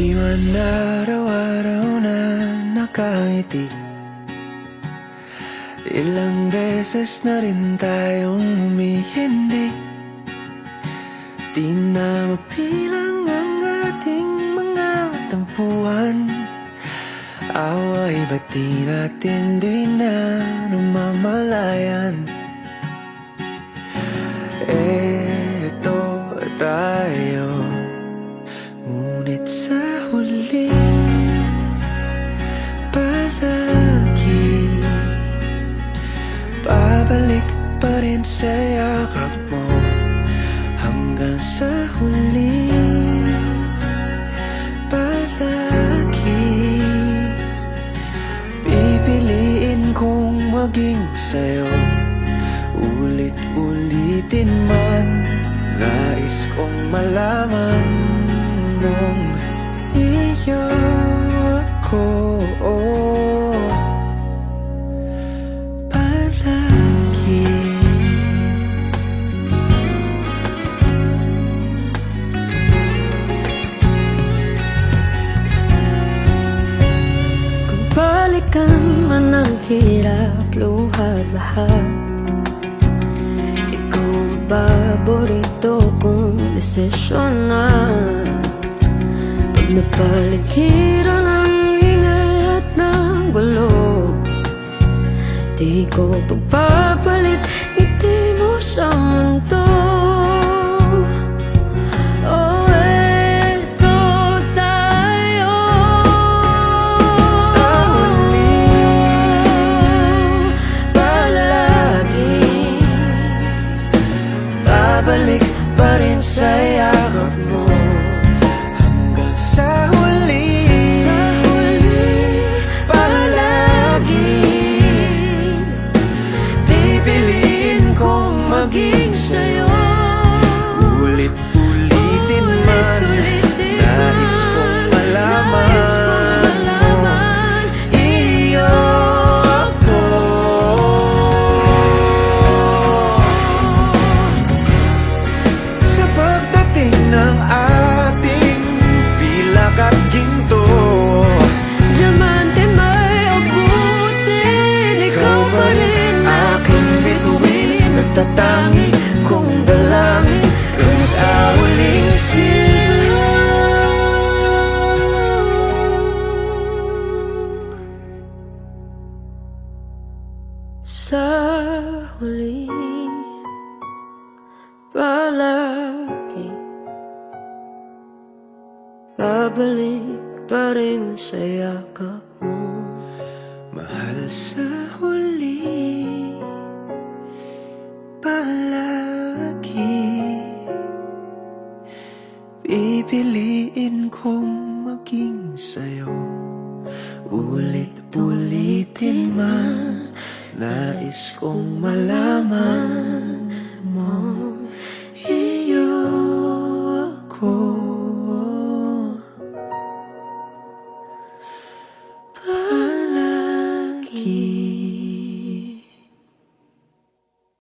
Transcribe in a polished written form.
Di man araw-araw na nakangiti, ilang beses na rin tayong humihindi. Di na mapilang ang ating mga tampuhan. Away ba't di natin di na namamalayan? Eto tayo, ngunit sa huli palagi babalik pa rin sa yakap mo. Hanggang sa huli palagi pipiliin kong maging sa'yo. Ulit-ulitin man, nais kong malaman mong iyo ako. Palagi kung balikan man ang hirap, luhat lahat, paborito kong desisyon na. Pag napaligiran ang ingay at ng gulo, di ko pagpapalit ngiti mo sa mundo. Oh, eto tayo sa huli palagi babalik pa rin sa yakap mo. Hanggang sa huli palagi pipiliin kong maging sa'yo. Ulit-ulitin man, nais kong malaman iyo ako. Sa pagdating ng ating pilak at ginto, diamante may abutin, ikaw pa rin aking bituin, nagtatangi kong dalangin hanggang sa huling silaw. sa huli palagi babalik pa rin sa yakap mo. Mahal, sa huli palagi pipiliin kong maging sa'yo. Ulit-ulitin man, nais kong malaman mo.